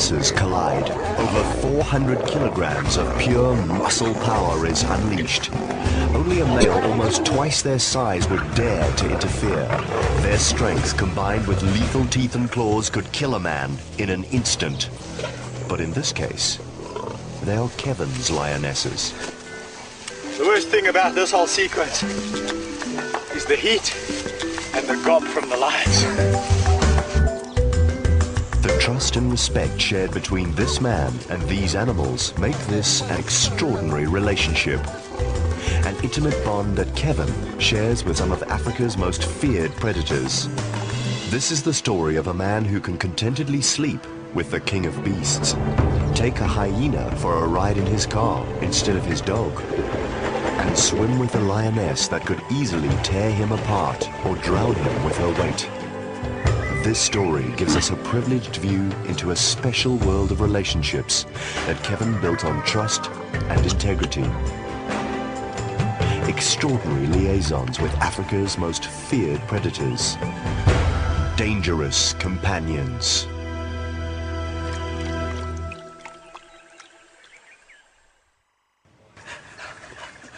masses collide, over 400 kilograms of pure muscle power is unleashed. Only a male almost twice their size would dare to interfere. Their strength combined with lethal teeth and claws could kill a man in an instant. But in this case, they are Kevin's lionesses. The worst thing about this whole sequence is the heat and the gob from the lions. The trust and respect shared between this man and these animals make this an extraordinary relationship. An intimate bond that Kevin shares with some of Africa's most feared predators. This is the story of a man who can contentedly sleep with the king of beasts, take a hyena for a ride in his car instead of his dog, and swim with a lioness that could easily tear him apart or drown him with her weight. This story gives us a privileged view into a special world of relationships that Kevin built on trust and integrity. Extraordinary liaisons with Africa's most feared predators. Dangerous companions.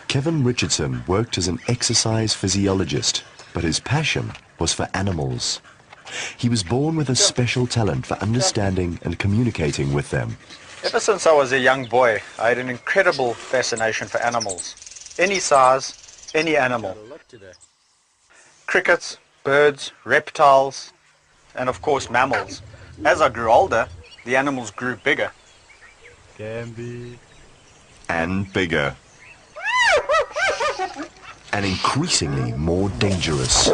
Kevin Richardson worked as an exercise physiologist, but his passion was for animals. He was born with a special talent for understanding and communicating with them. Ever since I was a young boy, I had an incredible fascination for animals. Any size, any animal. Crickets, birds, reptiles, and of course mammals. As I grew older, the animals grew bigger. And bigger. And increasingly more dangerous.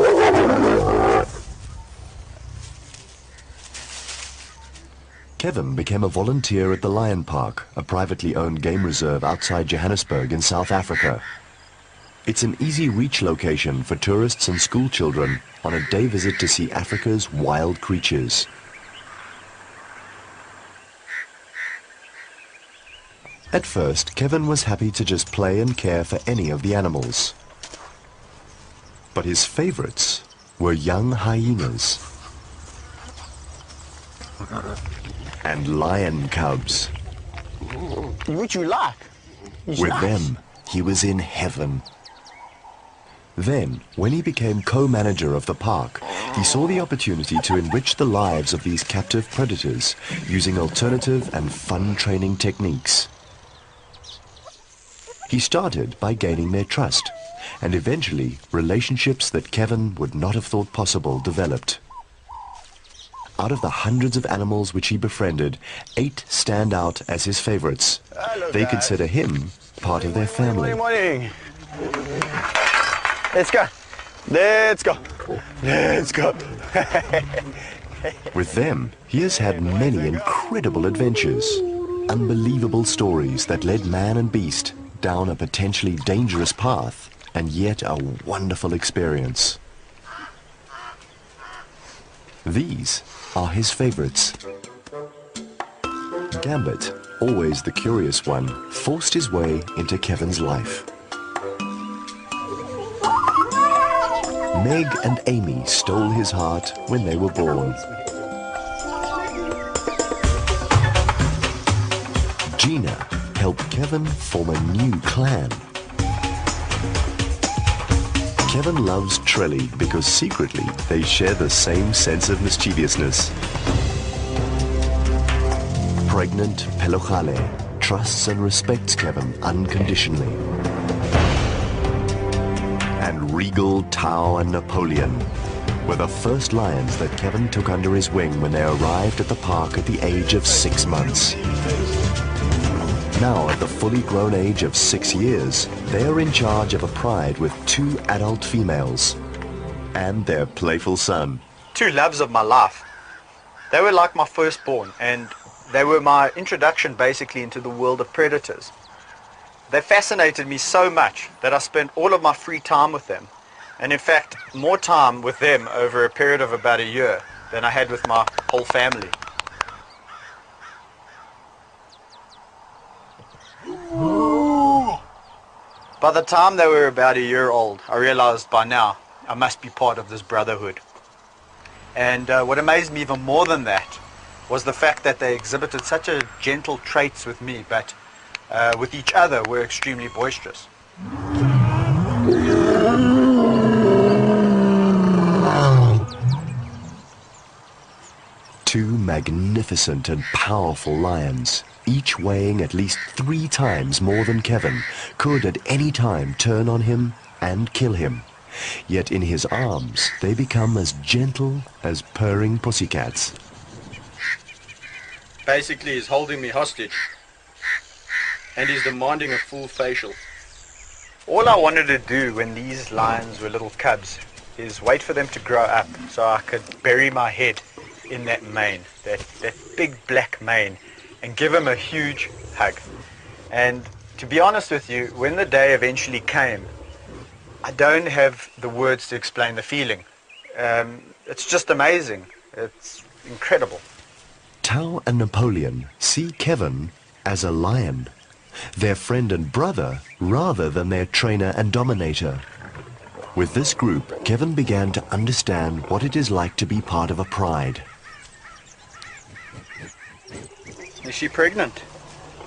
Kevin became a volunteer at the Lion Park, a privately owned game reserve outside Johannesburg in South Africa. It's an easy reach location for tourists and school children on a day visit to see Africa's wild creatures. At first, Kevin was happy to just play and care for any of the animals. But his favorites were young hyenas and lion cubs. Which you like? With them, he was in heaven. Then, when he became co-manager of the park, he saw the opportunity to enrich the lives of these captive predators using alternative and fun training techniques. He started by gaining their trust, and eventually relationships that Kevin would not have thought possible developed. Out of the hundreds of animals which he befriended, 8 stand out as his favorites. They consider him part of their family. Morning. Let's go. Let's go. Let's go. With them, he has had many incredible adventures, unbelievable stories that led man and beast down a potentially dangerous path, and yet a wonderful experience. These are his favorites. Gambit, always the curious one, forced his way into Kevin's life. Meg and Amy stole his heart when they were born. Gina helped Kevin form a new clan. Kevin loves Trelly because secretly they share the same sense of mischievousness. Pregnant Pelokale trusts and respects Kevin unconditionally. And regal Tao and Napoleon were the first lions that Kevin took under his wing when they arrived at the park at the age of 6 months. Now, at the fully grown age of 6 years, they are in charge of a pride with 2 adult females and their playful son. 2 loves of my life. They were like my firstborn, and they were my introduction basically into the world of predators. They fascinated me so much that I spent all of my free time with them, and in fact more time with them over a period of about a year than I had with my whole family. By the time they were about a year old, I realized by now I must be part of this brotherhood. And what amazed me even more than that was the fact that they exhibited such a gentle traits with me, but with each other were extremely boisterous. Two magnificent and powerful lions, each weighing at least 3 times more than Kevin, could at any time turn on him and kill him. Yet in his arms, they become as gentle as purring pussycats. Basically, he's holding me hostage. And he's demanding a full facial. All I wanted to do when these lions were little cubs is wait for them to grow up so I could bury my head in that mane, that big black mane, and give him a huge hug. And to be honest with you, when the day eventually came, I don't have the words to explain the feeling. It's just amazing. It's incredible. Tao and Napoleon see Kevin as a lion, their friend and brother rather than their trainer and dominator. With this group, Kevin began to understand what it is like to be part of a pride. Is she pregnant?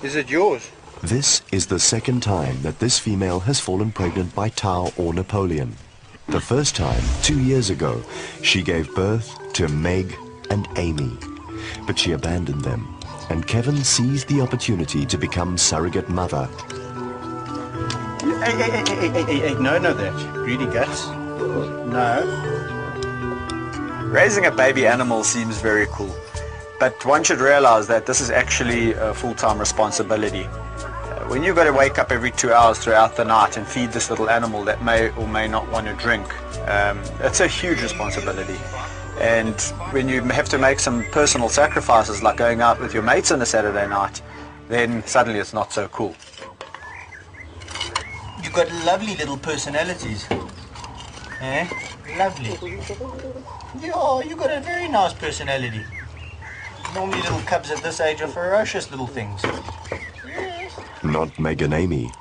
Is it yours? This is the second time that this female has fallen pregnant by Tao or Napoleon. The first time, 2 years ago, she gave birth to Meg and Amy. But she abandoned them, and Kevin seized the opportunity to become surrogate mother. Hey, no, that. Greedy guts. No. Raising a baby animal seems very cool, but one should realize that this is actually a full-time responsibility. When you've got to wake up every 2 hours throughout the night and feed this little animal that may or may not want to drink, it's a huge responsibility. And when you have to make some personal sacrifices like going out with your mates on a Saturday night, then suddenly it's not so cool. You've got lovely little personalities. Eh? Lovely. Yeah, you've got a very nice personality. Normally little cubs at this age are ferocious little things. Not Meg and Amy.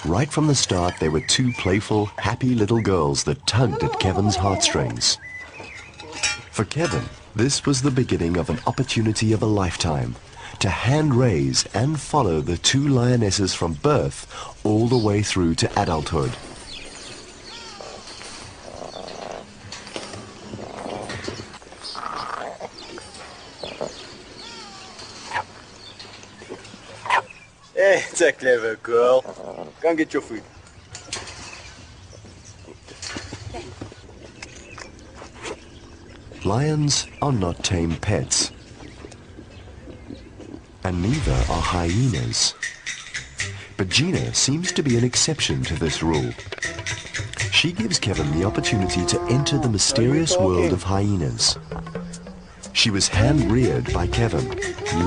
Right from the start, they were 2 playful, happy little girls that tugged at Kevin's heartstrings. For Kevin, this was the beginning of an opportunity of a lifetime, to hand-raise and follow the 2 lionesses from birth all the way through to adulthood. Hey, it's a clever girl. Go and get your food. Lions are not tame pets, and neither are hyenas. But Gina seems to be an exception to this rule. She gives Kevin the opportunity to enter the mysterious world of hyenas. She was hand-reared by Kevin,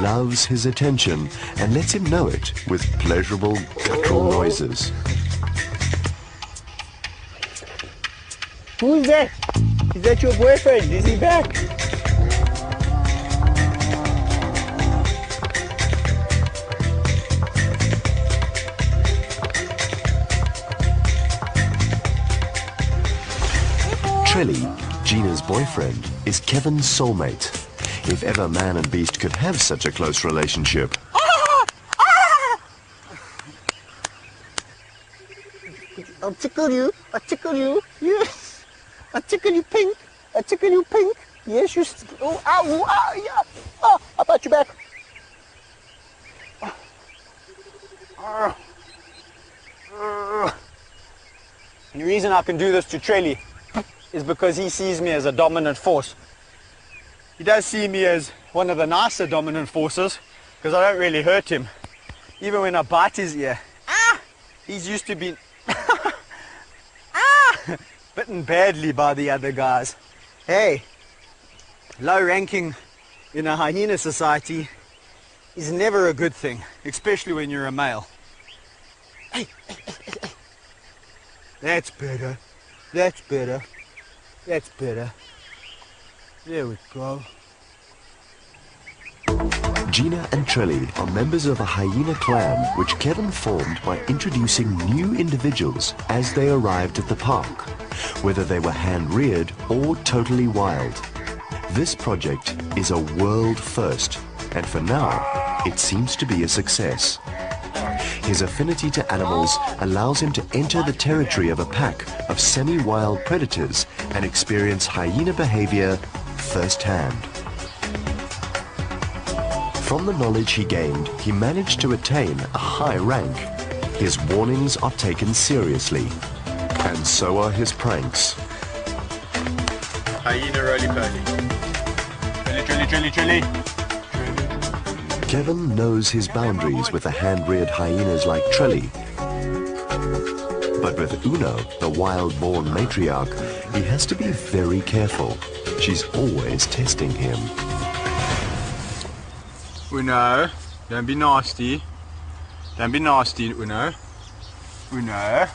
loves his attention, and lets him know it with pleasurable guttural noises. Who's that? Is that your boyfriend? Is he back? Trelly, Gina's boyfriend, is Kevin's soulmate. If ever man and beast could have such a close relationship. I'll tickle you. I'll tickle you. Yes. I'll tickle you pink. I'll tickle you pink. Yes, you... Oh, ow, ow, yeah. Oh, I'll pat you back. And the reason I can do this to Trelly is because he sees me as a dominant force. He does see me as one of the nicer dominant forces because I don't really hurt him. Even when I bite his ear, he's used to being bitten badly by the other guys. Hey, low ranking in a hyena society is never a good thing, especially when you're a male. Hey, that's better. That's better. That's better. There we go. Gina and Trelly are members of a hyena clan which Kevin formed by introducing new individuals as they arrived at the park, whether they were hand-reared or totally wild. This project is a world first, and for now, it seems to be a success. His affinity to animals allows him to enter the territory of a pack of semi-wild predators and experience hyena behavior firsthand. From the knowledge he gained, he managed to attain a high rank. His warnings are taken seriously, and so are his pranks. Hyena roly-poly. Chili. Kevin knows his boundaries with the hand-reared hyenas like Trelly. But with Uno, the wild-born matriarch, he has to be very careful. She's always testing him. Uno, don't be nasty. Don't be nasty, Uno. Uno,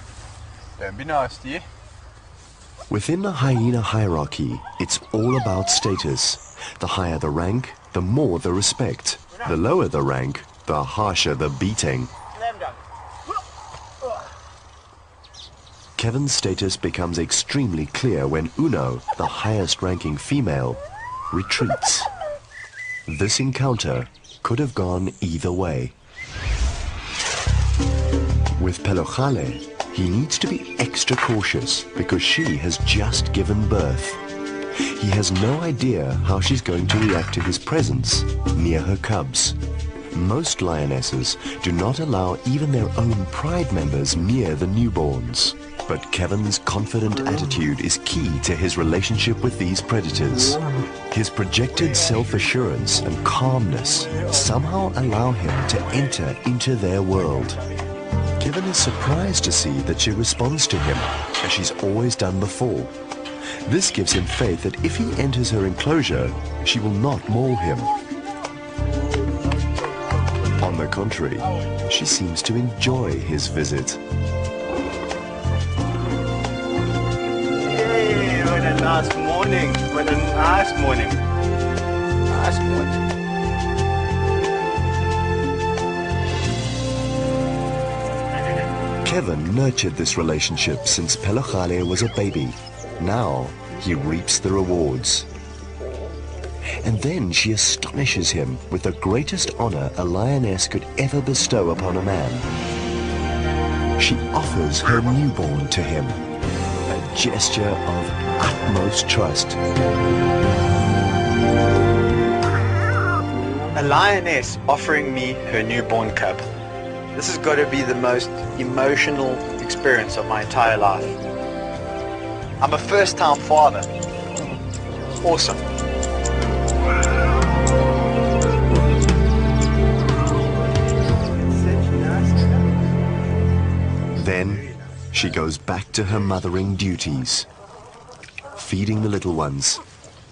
don't be nasty. Within the hyena hierarchy, it's all about status. The higher the rank, the more the respect. The lower the rank, the harsher the beating. Kevin's status becomes extremely clear when Uno, the highest-ranking female, retreats. This encounter could have gone either way. With Pelojale, he needs to be extra cautious because she has just given birth. He has no idea how she's going to react to his presence near her cubs. Most lionesses do not allow even their own pride members near the newborns. But Kevin's confident attitude is key to his relationship with these predators. His projected self-assurance and calmness somehow allow him to enter into their world. Kevin is surprised to see that she responds to him, as she's always done before. This gives him faith that if he enters her enclosure, she will not maul him. On the contrary, she seems to enjoy his visit. Hey, what a nice morning. What a nice morning. Nice morning. Kevin nurtured this relationship since Pelojale was a baby. Now he reaps the rewards. And then she astonishes him with the greatest honor a lioness could ever bestow upon a man. She offers her newborn to him, a gesture of utmost trust. A lioness offering me her newborn cub. This has got to be the most emotional experience of my entire life. I'm a first-time father. Awesome. Then she goes back to her mothering duties. Feeding the little ones.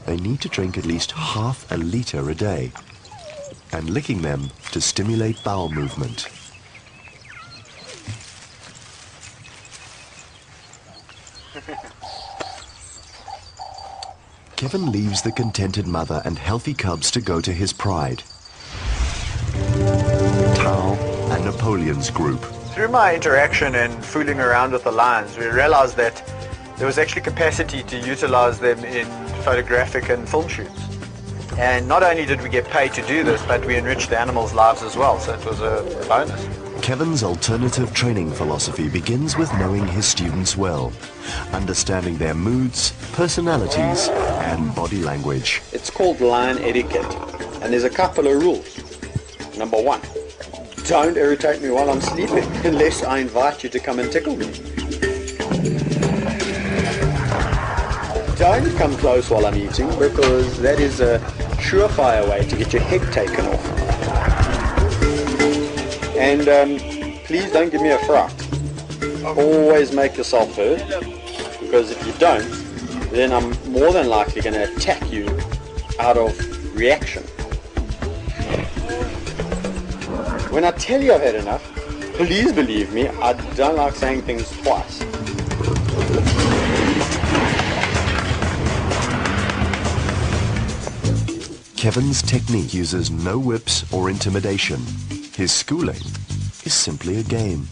They need to drink at least half a liter a day. And licking them to stimulate bowel movement. Kevin leaves the contented mother and healthy cubs to go to his pride. Tao and Napoleon's group. Through my interaction and fooling around with the lions, we realized that there was actually capacity to utilize them in photographic and film shoots. And not only did we get paid to do this, but we enriched the animals' lives as well, so it was a bonus. Kevin's alternative training philosophy begins with knowing his students well, understanding their moods, personalities, and body language. It's called lion etiquette, and there's a couple of rules. Number one, don't irritate me while I'm sleeping unless I invite you to come and tickle me. Don't come close while I'm eating because that is a surefire way to get your head taken off. And please don't give me a fright. Always make yourself heard, because if you don't, then I'm more than likely going to attack you out of reaction. When I tell you I've had enough, please believe me, I don't like saying things twice. Kevin's technique uses no whips or intimidation. His schooling is simply a game.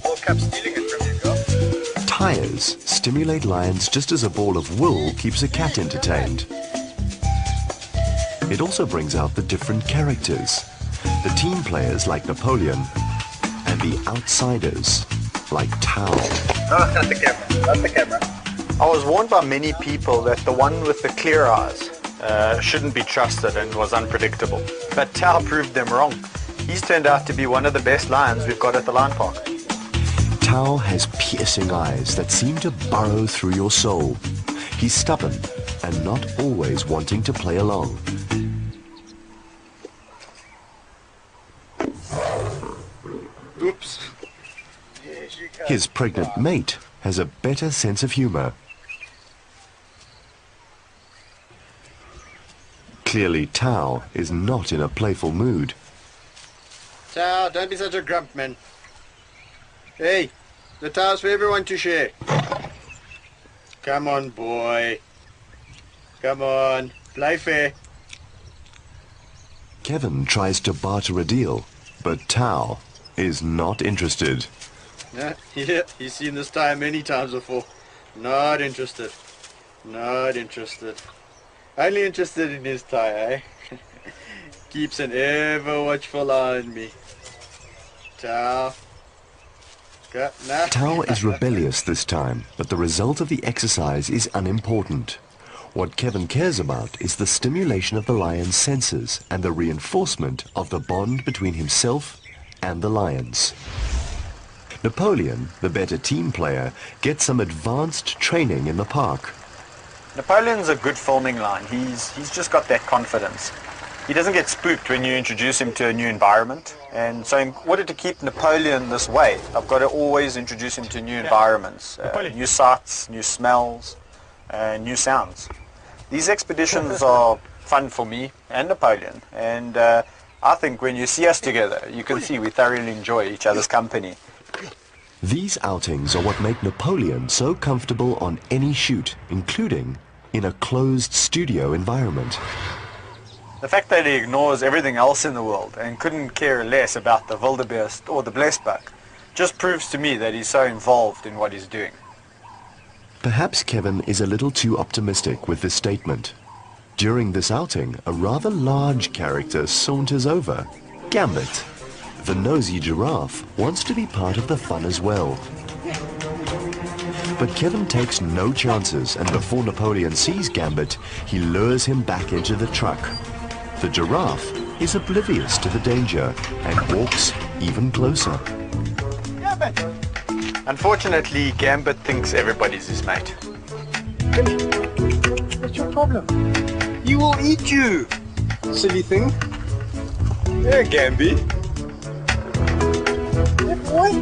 All kept stealing it from you, girl. Tires stimulate lions just as a ball of wool keeps a cat entertained. It also brings out the different characters, the team players like Napoleon, and the outsiders like Tao. Oh, not the camera, not the camera. I was warned by many people that the one with the clear eyes shouldn't be trusted and was unpredictable. But Tao proved them wrong. He's turned out to be one of the best lions we've got at the lion park. Tao has piercing eyes that seem to burrow through your soul. He's stubborn and not always wanting to play along. Oops. His pregnant mate has a better sense of humor. Clearly, Tao is not in a playful mood. Tao, don't be such a grump, man. Hey, the Tao's for everyone to share. Come on, boy. Come on, play fair. Kevin tries to barter a deal, but Tao is not interested. Yeah, he's seen this Tao many times before. Not interested. Not interested. Only interested in his Tao, eh? Keeps an ever watchful eye on me. Tao. Nah. Tao is rebellious this time, but the result of the exercise is unimportant. What Kevin cares about is the stimulation of the lion's senses and the reinforcement of the bond between himself and the lions. Napoleon, the better team player, gets some advanced training in the park. Napoleon's a good filming lion. He's just got that confidence. He doesn't get spooked when you introduce him to a new environment. And so in order to keep Napoleon this way, I've got to always introduce him to new environments, new sights, new smells, new sounds. These expeditions are fun for me and Napoleon. And I think when you see us together, you can see we thoroughly enjoy each other's company. These outings are what make Napoleon so comfortable on any shoot, including in a closed studio environment. The fact that he ignores everything else in the world and couldn't care less about the wildebeest or the blesbuck just proves to me that he's so involved in what he's doing. Perhaps Kevin is a little too optimistic with this statement. During this outing, a rather large character saunters over. Gambit, the nosy giraffe, wants to be part of the fun as well. But Kevin takes no chances, and before Napoleon sees Gambit, he lures him back into the truck. The giraffe is oblivious to the danger and walks even closer. Gambit! Unfortunately, Gambit thinks everybody's his mate. What's your problem? He will eat you, silly thing. Yeah, Gamby. Yeah, boy.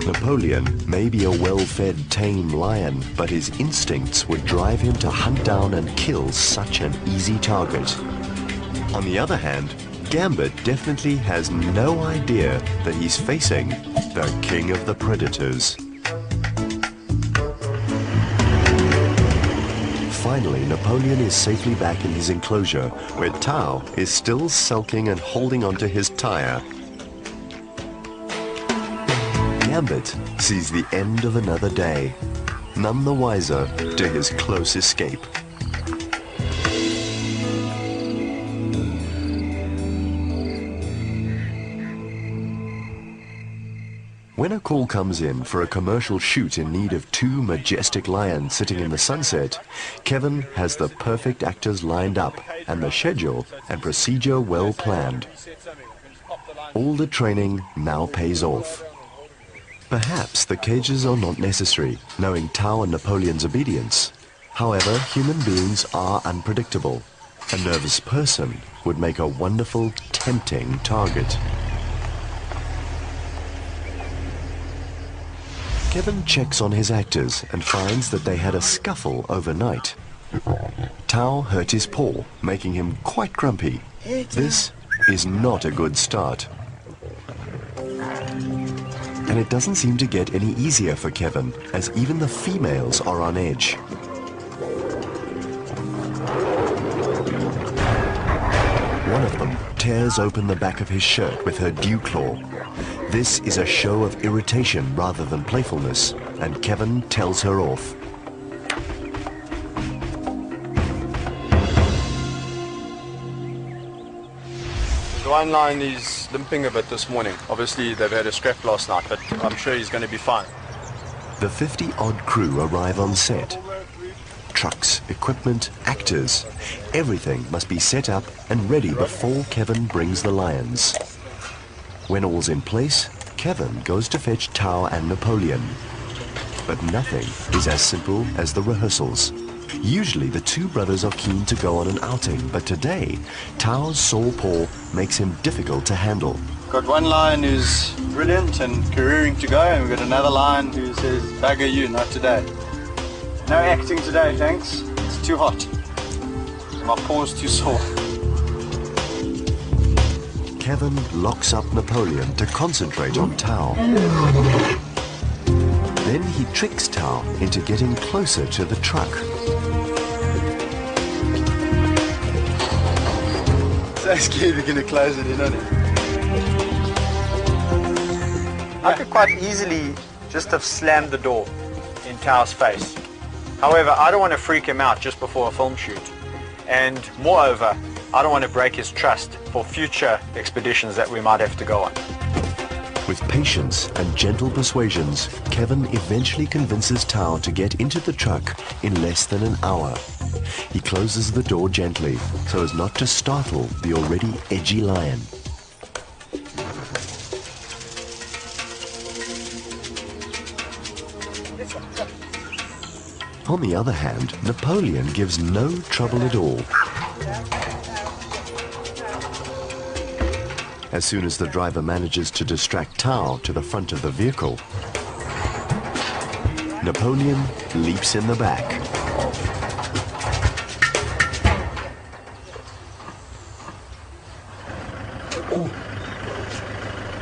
Napoleon may be a well-fed tame lion, but his instincts would drive him to hunt down and kill such an easy target. On the other hand, Gambit definitely has no idea that he's facing the king of the predators. Finally, Napoleon is safely back in his enclosure, where Tao is still sulking and holding onto his tire. Gambit sees the end of another day, none the wiser to his close escape. When a call comes in for a commercial shoot in need of two majestic lions sitting in the sunset, Kevin has the perfect actors lined up and the schedule and procedure well planned. All the training now pays off. Perhaps the cages are not necessary, knowing Tao and Napoleon's obedience. However, human beings are unpredictable. A nervous person would make a wonderful, tempting target. Kevin checks on his actors and finds that they had a scuffle overnight. Tao hurt his paw, making him quite grumpy. This is not a good start. And it doesn't seem to get any easier for Kevin, as even the females are on edge. One of them tears open the back of his shirt with her dew claw. This is a show of irritation rather than playfulness, and Kevin tells her off. The one lion is limping a bit this morning. Obviously they've had a scrap last night, but I'm sure he's going to be fine. The 50-odd crew arrive on set. Trucks, equipment, actors, everything must be set up and ready before Kevin brings the lions. When all's in place, Kevin goes to fetch Tao and Napoleon. But nothing is as simple as the rehearsals. Usually the two brothers are keen to go on an outing, but today, Tao's sore paw makes him difficult to handle. Got one lion who's brilliant and careering to go, and we've got another lion who says, "Bugger you, not today." No acting today, thanks. It's too hot. My paw's too sore. Kevin locks up Napoleon to concentrate on Tao. Then he tricks Tao into getting closer to the truck. So scared we're going to close it in on him. I could quite easily just have slammed the door in Tao's face. However, I don't want to freak him out just before a film shoot. And moreover, I don't want to break his trust for future expeditions that we might have to go on. With patience and gentle persuasions, Kevin eventually convinces Tao to get into the truck in less than an hour. He closes the door gently so as not to startle the already edgy lion. On the other hand, Napoleon gives no trouble at all. As soon as the driver manages to distract Tao to the front of the vehicle, Napoleon leaps in the back.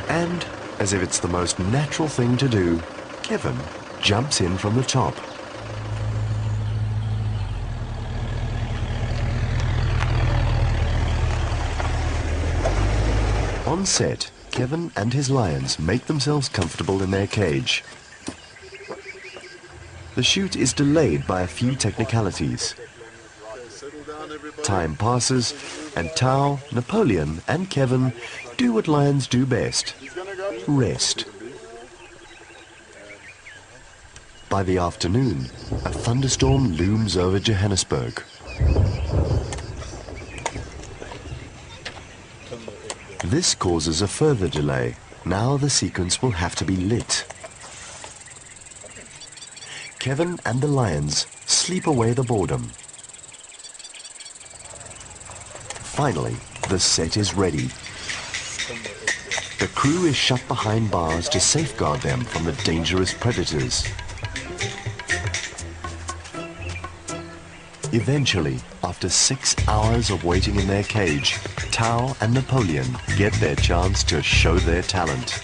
And, as if it's the most natural thing to do, Kevin jumps in from the top. On set, Kevin and his lions make themselves comfortable in their cage. The shoot is delayed by a few technicalities. Time passes, and Tao, Napoleon, and Kevin do what lions do best: rest. By the afternoon, a thunderstorm looms over Johannesburg. This causes a further delay. Now the sequence will have to be lit. Kevin and the lions sleep away the boredom. Finally, the set is ready. The crew is shut behind bars to safeguard them from the dangerous predators. Eventually, after 6 hours of waiting in their cage, Tao and Napoleon get their chance to show their talent.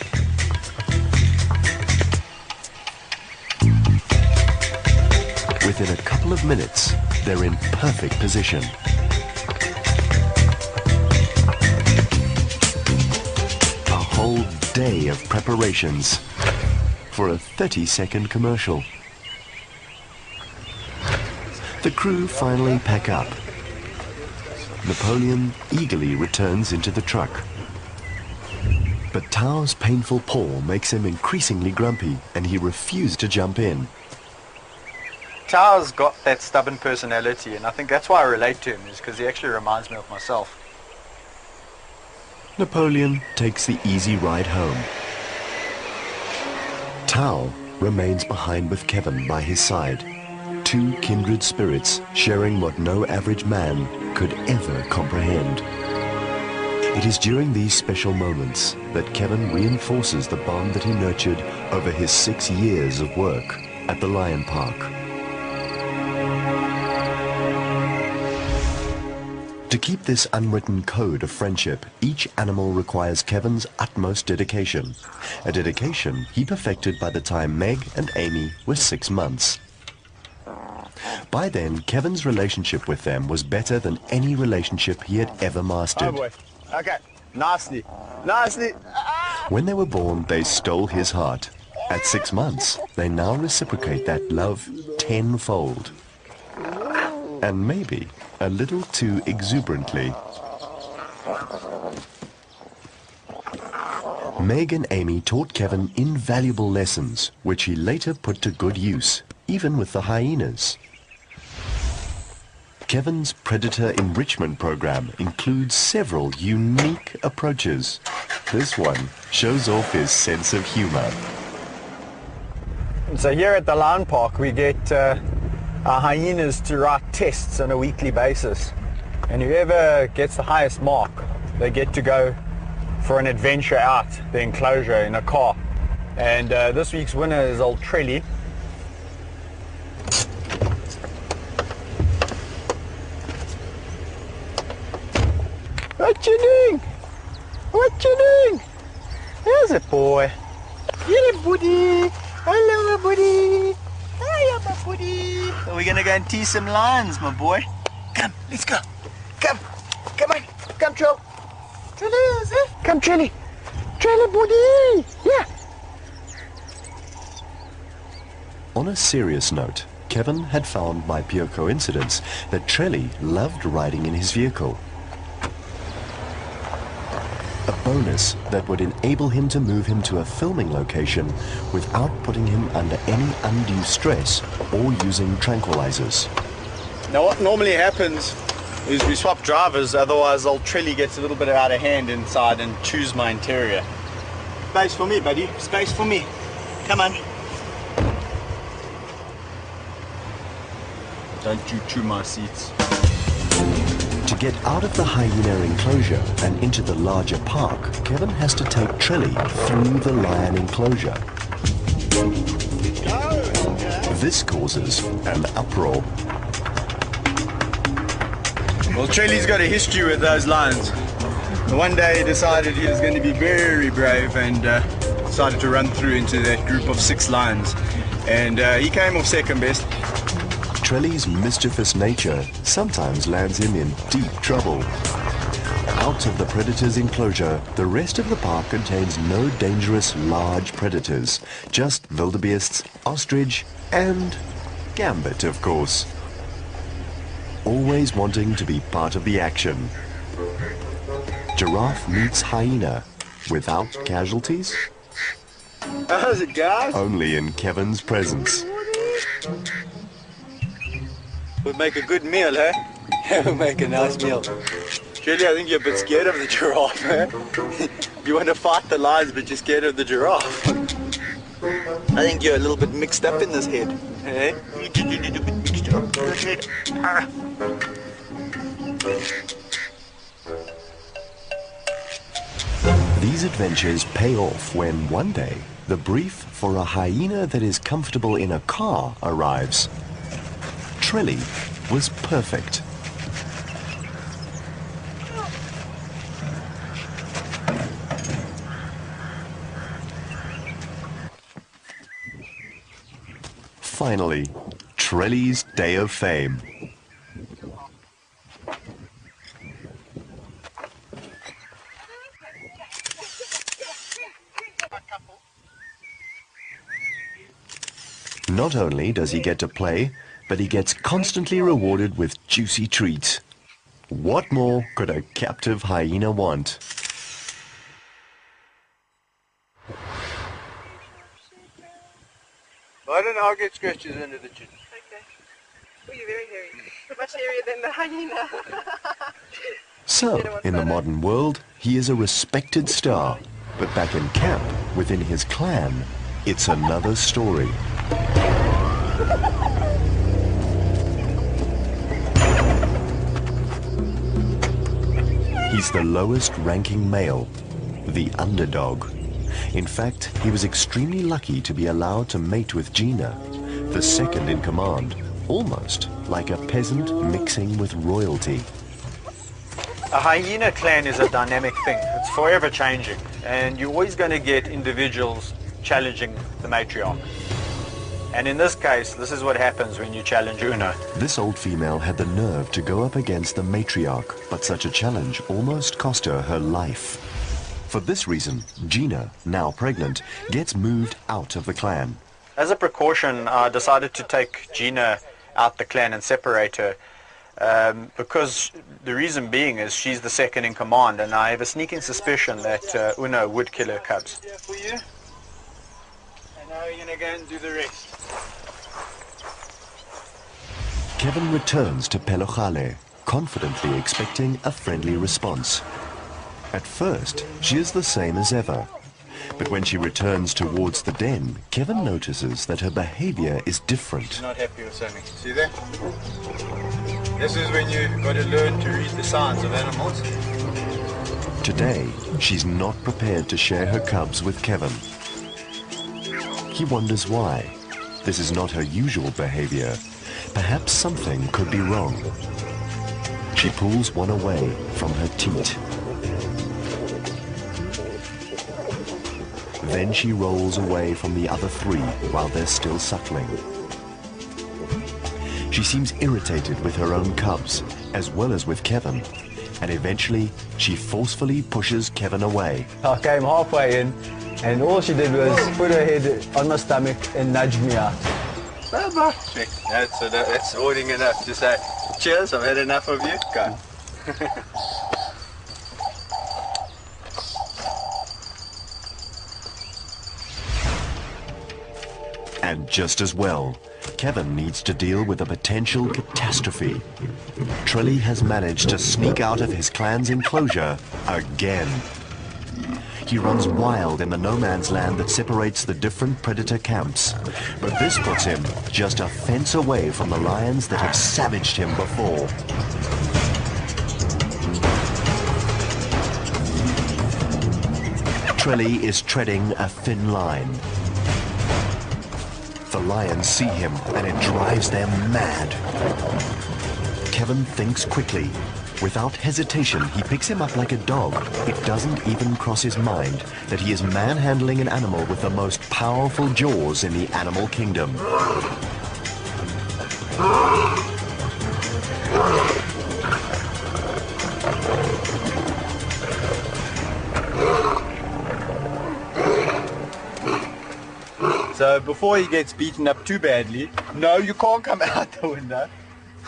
Within a couple of minutes, they're in perfect position. A whole day of preparations for a 30-second commercial. The crew finally pack up. Napoleon eagerly returns into the truck. But Tao's painful paw makes him increasingly grumpy, and he refuses to jump in. Tao's got that stubborn personality, and I think that's why I relate to him, is because he actually reminds me of myself. Napoleon takes the easy ride home. Tao remains behind with Kevin by his side. Two kindred spirits sharing what no average man could ever comprehend. It is during these special moments that Kevin reinforces the bond that he nurtured over his 6 years of work at the Lion Park. To keep this unwritten code of friendship, each animal requires Kevin's utmost dedication, a dedication he perfected by the time Meg and Amy were 6 months. By then, Kevin's relationship with them was better than any relationship he had ever mastered. Okay, nicely, nicely. When they were born, they stole his heart. At 6 months, they now reciprocate that love tenfold. And maybe a little too exuberantly. Meg and Amy taught Kevin invaluable lessons, which he later put to good use, even with the hyenas. Kevin's predator enrichment program includes several unique approaches. This one shows off his sense of humor. So here at the Lion Park, we get our hyenas to write tests on a weekly basis. And whoever gets the highest mark, they get to go for an adventure out the enclosure in a car. And this week's winner is old Trelly. What you doing? What you doing? There's a boy. Hello, buddy. Hello, buddy. Hiya, my buddy. So we're gonna go and tease some lions, my boy. Come, let's go. Come, come on. Come, Trill. Trilly, is it? Come, Trilly. Trilly, buddy. Yeah. On a serious note, Kevin had found by pure coincidence that Trelly loved riding in his vehicle. A bonus that would enable him to move him to a filming location without putting him under any undue stress or using tranquilizers. Now what normally happens is we swap drivers, otherwise old Trelly gets a little bit out of hand inside and chews my interior. Space for me, buddy. Space for me. Come on. Don't you chew my seats. To get out of the hyena enclosure and into the larger park, Kevin has to take Trelly through the lion enclosure. This causes an uproar. Well, Trelly's got a history with those lions. One day he decided he was going to be very brave and decided to run through into that group of 6 lions. And he came off second best. Trelly's mischievous nature sometimes lands him in deep trouble. Out of the predator's enclosure, the rest of the park contains no dangerous large predators, just wildebeests, ostrich, and Gambit, of course. Always wanting to be part of the action. Giraffe meets hyena without casualties? How's it, guys? Only in Kevin's presence. Would make a good meal, eh? Yeah, we'll make a nice meal. Trelly, I think you're a bit scared of the giraffe, eh? You want to fight the lions, but you're scared of the giraffe. I think you're a little bit mixed up in this head, eh? You're a little bit mixed up in this head. These adventures pay off when one day the brief for a hyena that is comfortable in a car arrives. Trelly was perfect. Finally, Trelly's day of fame. Not only does he get to play, but he gets constantly rewarded with juicy treats. What more could a captive hyena want? I don't know, I'll get scratches under the chin. Okay. Oh, you're very hairy. Much hairier than the hyena. So, in the modern world, he is a respected star. But back in camp, within his clan, it's another story. He's the lowest ranking male, the underdog. In fact, he was extremely lucky to be allowed to mate with Gina, the second in command, almost like a peasant mixing with royalty. A hyena clan is a dynamic thing. It's forever changing, and you're always going to get individuals challenging the matriarch. And in this case, this is what happens when you challenge Uno. This old female had the nerve to go up against the matriarch, but such a challenge almost cost her her life. For this reason, Gina, now pregnant, gets moved out of the clan. As a precaution, I decided to take Gina out the clan and separate her. Because the reason being is she's the second in command, and I have a sneaking suspicion that Uno would kill her cubs. Here for you. And now you're going to go and do the rest. Kevin returns to Pelogale, confidently expecting a friendly response. At first, she is the same as ever. But when she returns towards the den, Kevin notices that her behavior is different. Not happy with something. See that? This is when you've got to learn to read the signs of animals. Today, she's not prepared to share her cubs with Kevin. He wonders why. This is not her usual behavior. Perhaps something could be wrong. She pulls one away from her teat. Then she rolls away from the other three while they're still suckling. She seems irritated with her own cubs, as well as with Kevin, and eventually she forcefully pushes Kevin away. I came halfway in, and all she did was put her head on my stomach and nudge me out. That's warning enough to say, cheers, I've had enough of you. Go. And just as well, Kevin needs to deal with a potential catastrophe. Trilly has managed to sneak out of his clan's enclosure again. He runs wild in the no man's land that separates the different predator camps. But this puts him just a fence away from the lions that have savaged him before. Trilly is treading a thin line. The lions see him, and it drives them mad. Kevin thinks quickly. Without hesitation, he picks him up like a dog. It doesn't even cross his mind that he is manhandling an animal with the most powerful jaws in the animal kingdom. So before he gets beaten up too badly, no, you can't come out the window.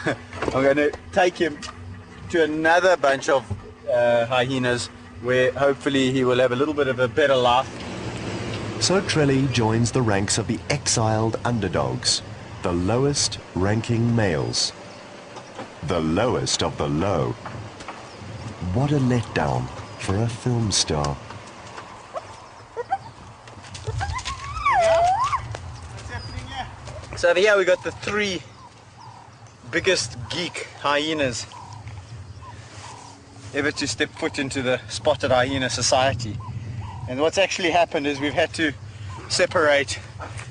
I'm going to take him to another bunch of hyenas where hopefully he will have a little bit of a better life. So Trelly joins the ranks of the exiled underdogs, the lowest ranking males. The lowest of the low. What a letdown for a film star. So over here we got the three biggest geek hyenas ever to step foot into the spotted hyena society. And what's actually happened is we've had to separate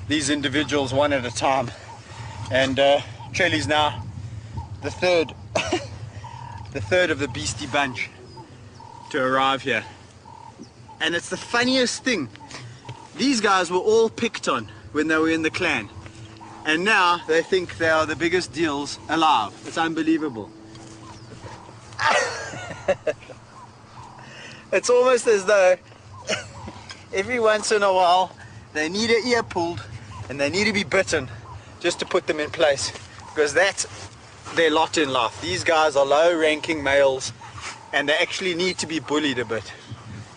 these individuals one at a time. And Trelly's now the third, the third of the beastie bunch to arrive here. And it's the funniest thing. These guys were all picked on when they were in the clan. And now they think they are the biggest deals alive. It's unbelievable. It's almost as though every once in a while they need an ear pulled and they need to be bitten just to put them in place, because that's their lot in life. These guys are low-ranking males and they actually need to be bullied a bit.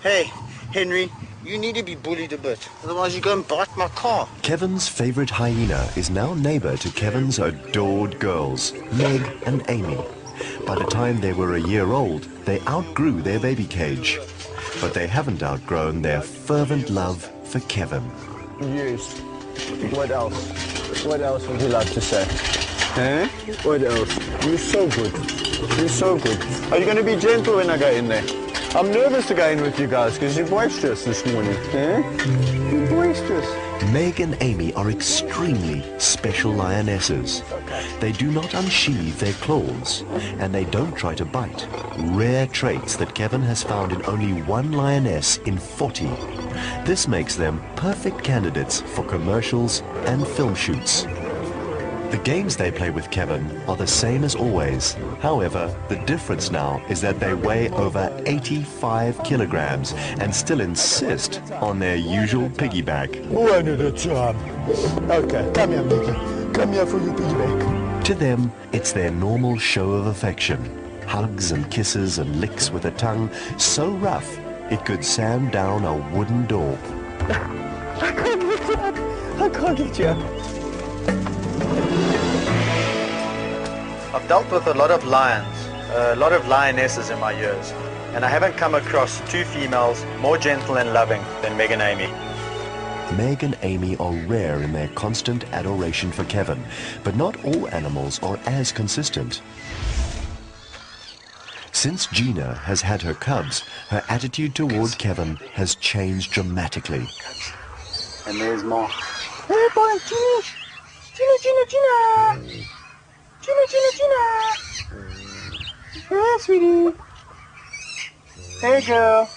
Hey, Henry, you need to be bullied a bit, otherwise you're going to bite my car. Kevin's favorite hyena is now neighbor to Kevin's adored girls, Meg and Amy. By the time they were a year old, they outgrew their baby cage. But they haven't outgrown their fervent love for Kevin. Yes. What else? What else would you like to say? Eh? What else? You're so good. You're so good. Are you going to be gentle when I go in there? I'm nervous to go in with you guys because you're boisterous this morning. Eh? You're boisterous. Meg and Amy are extremely special lionesses. They do not unsheathe their claws, and they don't try to bite. Rare traits that Kevin has found in only one lioness in 40. This makes them perfect candidates for commercials and film shoots. The games they play with Kevin are the same as always. However, the difference now is that they weigh over 85 kilograms and still insist on their usual piggyback. One at a time. Okay, come here, Mickey. Come here for your piggyback. To them, it's their normal show of affection. Hugs and kisses and licks with a tongue so rough it could sand down a wooden door. I can't get you up. I can't get you up. I've dealt with a lot of lions, a lot of lionesses in my years, and I haven't come across two females more gentle and loving than Meg and Amy. Meg and Amy are rare in their constant adoration for Kevin, but not all animals are as consistent. Since Gina has had her cubs, her attitude toward Kevin has changed dramatically. And there's more. Hey, boy, Gina. Gina, Gina, Gina. Gina, Gina, Gina. Hey, sweetie. Hey, girl.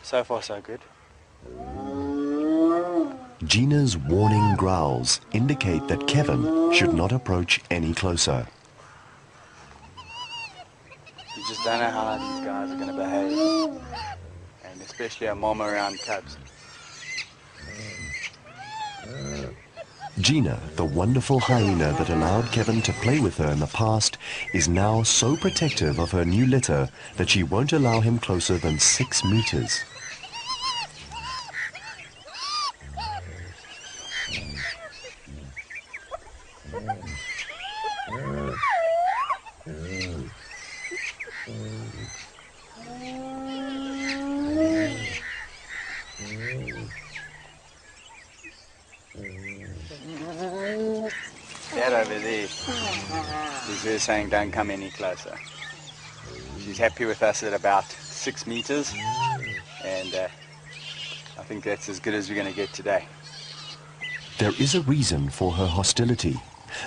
So far, so good. Gina's warning growls indicate that Kevin should not approach any closer. You just don't know how these guys are going to behave. And especially a mom around cubs. Gina, the wonderful hyena that allowed Kevin to play with her in the past, is now so protective of her new litter that she won't allow him closer than 6 meters. That over there is her saying don't come any closer. She's happy with us at about 6 meters, and I think that's as good as we're going to get today. There is a reason for her hostility.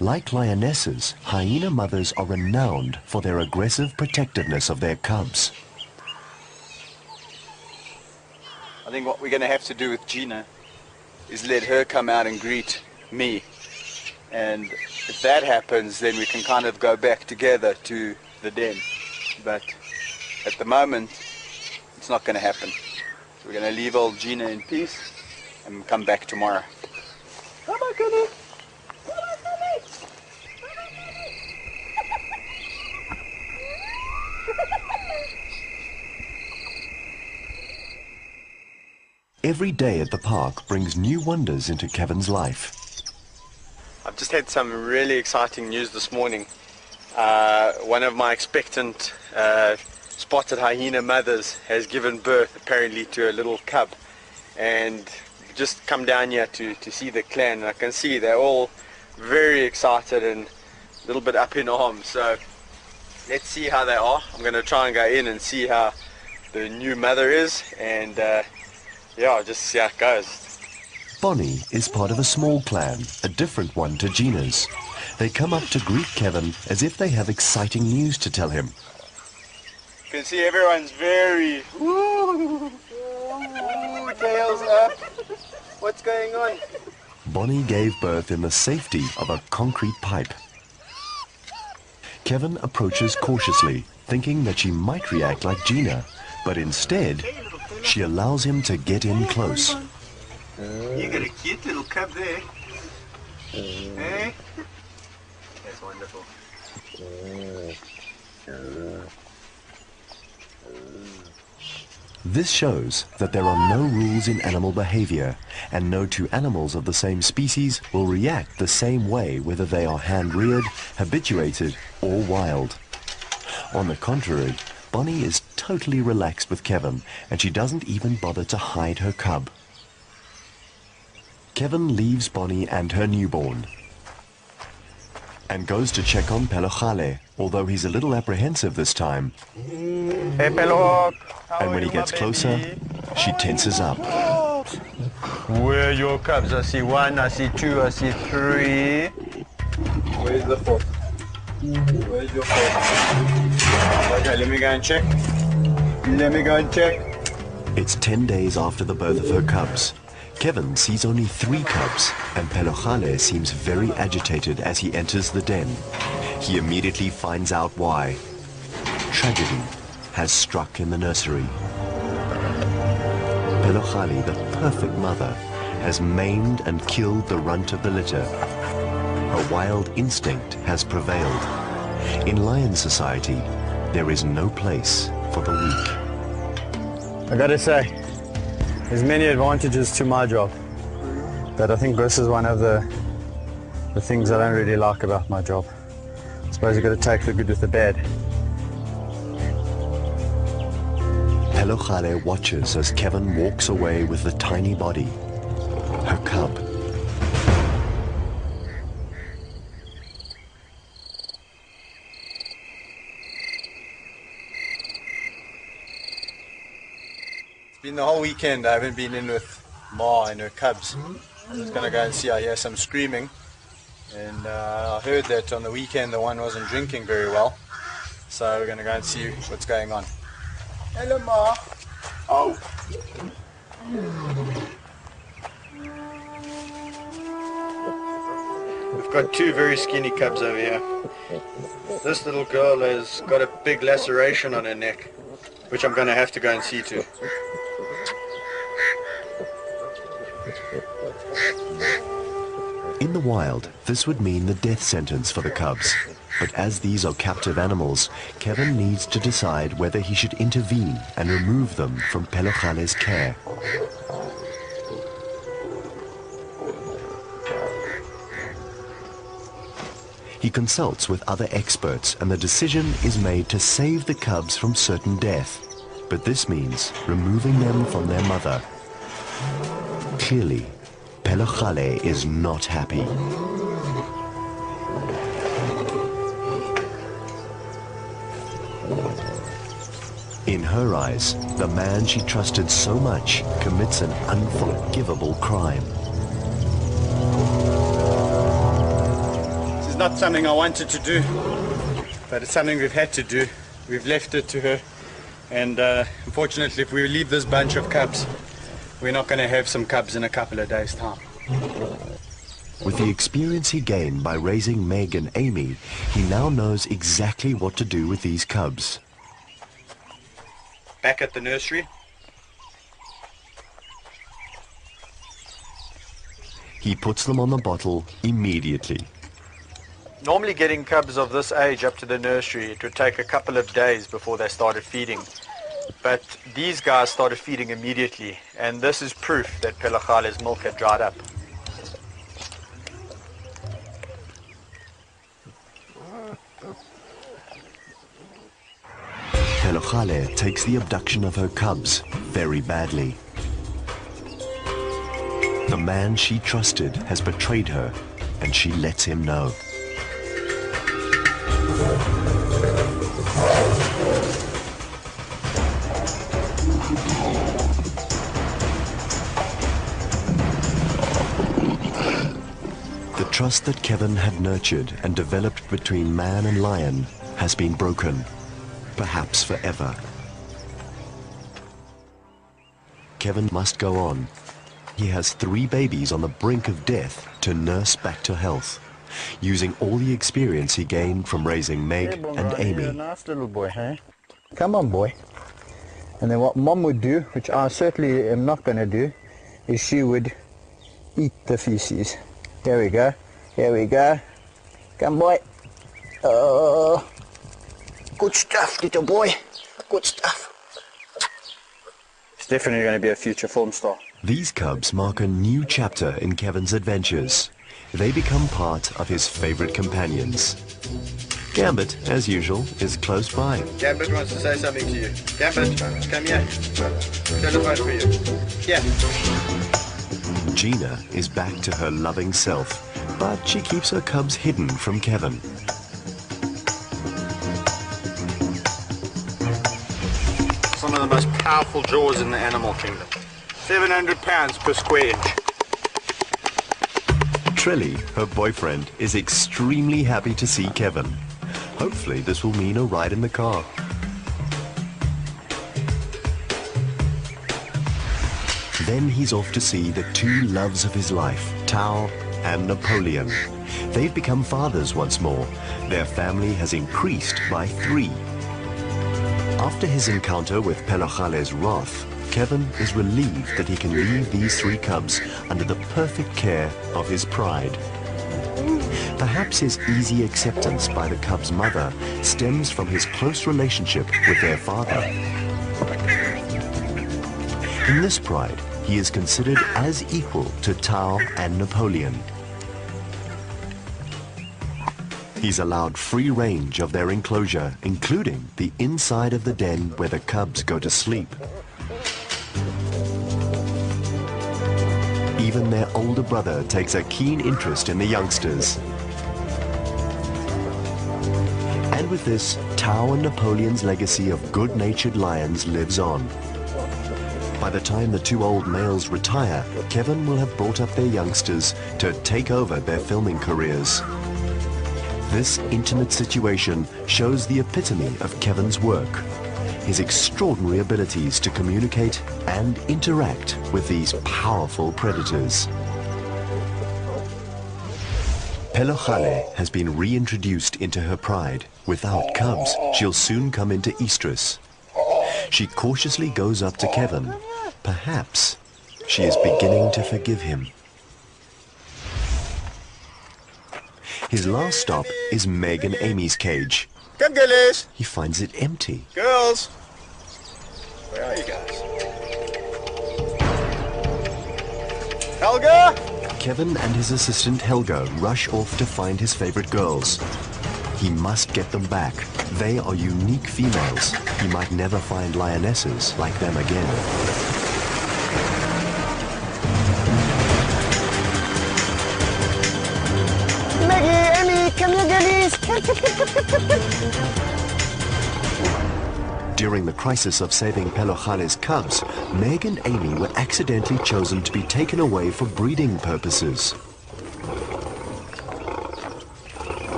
Like lionesses, hyena mothers are renowned for their aggressive protectiveness of their cubs. I think what we're going to have to do with Gina is let her come out and greet me. And if that happens, then we can kind of go back together to the den. But at the moment, it's not going to happen. So we're going to leave old Gina in peace and come back tomorrow. Come on, Kitty. Every day at the park brings new wonders into Kevin's life. I've just had some really exciting news this morning. One of my expectant spotted hyena mothers has given birth apparently to a little cub, and just come down here to see the clan, and I can see they're all very excited and a little bit up in arms. So let's see how they are. I'm going to try and go in and see how the new mother is, and yeah, just see how it goes. Bonnie is part of a small clan, a different one to Gina's. They come up to greet Kevin as if they have exciting news to tell him. You can see everyone's very tails up. What's going on? Bonnie gave birth in the safety of a concrete pipe. Kevin approaches cautiously, thinking that she might react like Gina, but instead, she allows him to get in close. You got a cute little cub there. Hey? That's wonderful. This shows that there are no rules in animal behavior, and no two animals of the same species will react the same way whether they are hand-reared, habituated, or wild. On the contrary, Bonnie is totally relaxed with Kevin, and she doesn't even bother to hide her cub. Kevin leaves Bonnie and her newborn and goes to check on Pelogale, although he's a little apprehensive this time. Hey, Pelog. And when he gets closer, she tenses up. Where are your cubs? I see one, I see two, I see three. Where's the fourth? Where's your fourth? Okay, let me go and check. Let me go and check. It's 10 days after the birth of her cubs. Kevin sees only 3 cubs, and Pelohale seems very agitated as he enters the den. He immediately finds out why. Tragedy has struck in the nursery. Pelohale, the perfect mother, has maimed and killed the runt of the litter. A wild instinct has prevailed. In lion society, there is no place for the weak. I gotta say, there's many advantages to my job, but I think this is one of the things I don't really like about my job. I suppose you've got to take the good with the bad. Pelohale watches as Kevin walks away with the tiny body, her cub. Been the whole weekend. I haven't been in with Ma and her cubs. I'm just gonna go and see. I hear some screaming, and I heard that on the weekend the one wasn't drinking very well, so we're gonna go and see what's going on. Hello, Ma. Oh. We've got 2 very skinny cubs over here. This little girl has got a big laceration on her neck, which I'm going to have to go and see to. In the wild, this would mean the death sentence for the cubs. But as these are captive animals, Kevin needs to decide whether he should intervene and remove them from Pelohale's care. He consults with other experts, and the decision is made to save the cubs from certain death. But this means removing them from their mother. Clearly, Pelohale is not happy. In her eyes, the man she trusted so much commits an unforgivable crime. This is not something I wanted to do, but it's something we've had to do. We've left it to her, and unfortunately, if we leave this bunch of cubs, we're not going to have some cubs in a couple of days' time. With the experience he gained by raising Meg and Amy, he now knows exactly what to do with these cubs. Back at the nursery. He puts them on the bottle immediately. Normally getting cubs of this age up to the nursery, it would take a couple of days before they started feeding. But these guys started feeding immediately, and this is proof that Pelohale's milk had dried up. Pelohale takes the abduction of her cubs very badly. The man she trusted has betrayed her, and she lets him know. The trust that Kevin had nurtured and developed between man and lion has been broken, perhaps forever. Kevin must go on. He has 3 babies on the brink of death to nurse back to health, using all the experience he gained from raising Meg and Amy. You're a nice little boy, hey? Come on, boy. And then what Mom would do, which I certainly am not going to do, is she would eat the feces. Here we go. Here we go. Come, boy. Oh, good stuff, little boy. Good stuff. He's definitely going to be a future film star. These cubs mark a new chapter in Kevin's adventures. They become part of his favorite companions. Gambit, as usual, is close by. Gambit wants to say something to you. Gambit, come here. Telephone for you. Yeah. Gina is back to her loving self, but she keeps her cubs hidden from Kevin. Some of the most powerful jaws in the animal kingdom. 700 pounds per square inch. Trilly, her boyfriend, is extremely happy to see Kevin. Hopefully this will mean a ride in the car. Then he's off to see the two loves of his life, Tao and Napoleon. They've become fathers once more. Their family has increased by 3. After his encounter with Pelochale's wrath, Kevin is relieved that he can leave these 3 cubs under the perfect care of his pride. Perhaps his easy acceptance by the cubs' mother stems from his close relationship with their father. In this pride, he is considered as equal to Tao and Napoleon. He's allowed free range of their enclosure, including the inside of the den where the cubs go to sleep. Even their older brother takes a keen interest in the youngsters. And with this, Tao and Napoleon's legacy of good-natured lions lives on. By the time the 2 old males retire, Kevin will have brought up their youngsters to take over their filming careers. This intimate situation shows the epitome of Kevin's work, his extraordinary abilities to communicate and interact with these powerful predators. Pelochale has been reintroduced into her pride. Without cubs, she'll soon come into estrus. She cautiously goes up to Kevin. Perhaps she is beginning to forgive him. His last stop is Meg and Amy's cage. Come, girlies. He finds it empty. Girls. Where are you guys? Helga? Kevin and his assistant Helga rush off to find his favorite girls. He must get them back. They are unique females. He might never find lionesses like them again. Come here, girlies. During the crisis of saving Pelochale's cubs, Meg and Amy were accidentally chosen to be taken away for breeding purposes.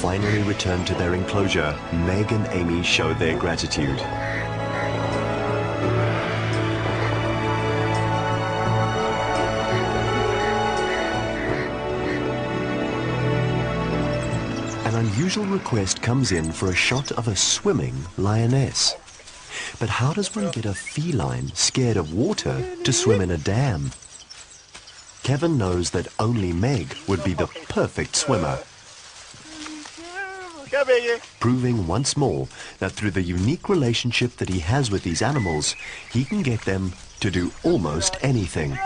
Finally returned to their enclosure, Meg and Amy show their gratitude. An unusual request comes in for a shot of a swimming lioness. But how does one get a feline scared of water to swim in a dam? Kevin knows that only Meg would be the perfect swimmer, proving once more that through the unique relationship that he has with these animals, he can get them to do almost anything.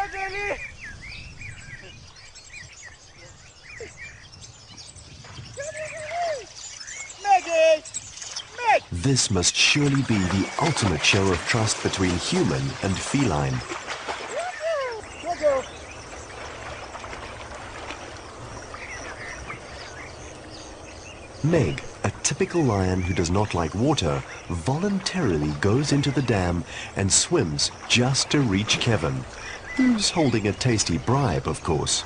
This must surely be the ultimate show of trust between human and feline. Meg, a typical lion who does not like water, voluntarily goes into the dam and swims just to reach Kevin, who's holding a tasty bribe, of course.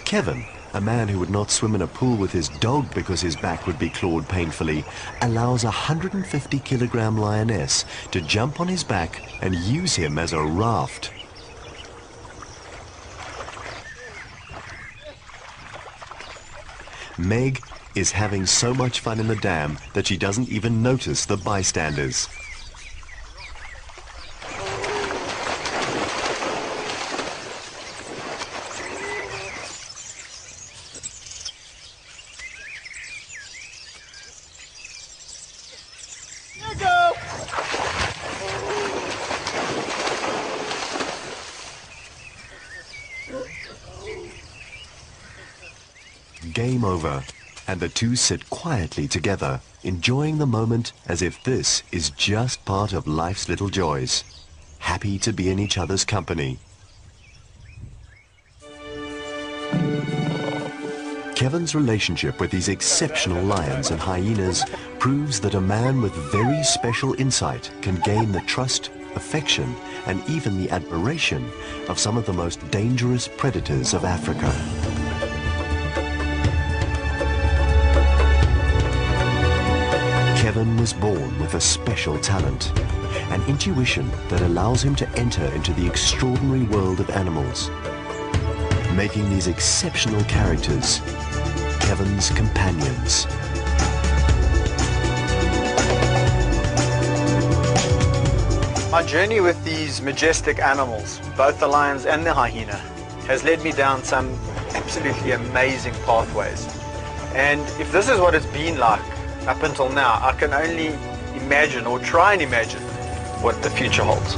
Kevin, a man who would not swim in a pool with his dog because his back would be clawed painfully, allows a 150-kilogram lioness to jump on his back and use him as a raft. Meg is having so much fun in the dam that she doesn't even notice the bystanders. Game over, and the two sit quietly together, enjoying the moment as if this is just part of life's little joys, happy to be in each other's company. Kevin's relationship with these exceptional lions and hyenas proves that a man with very special insight can gain the trust affection, and even the admiration of some of the most dangerous predators of Africa. Kevin was born with a special talent, an intuition that allows him to enter into the extraordinary world of animals, making these exceptional characters Kevin's companions. My journey with these majestic animals, both the lions and the hyena, has led me down some absolutely amazing pathways. And if this is what it's been like up until now, I can only imagine or try and imagine what the future holds.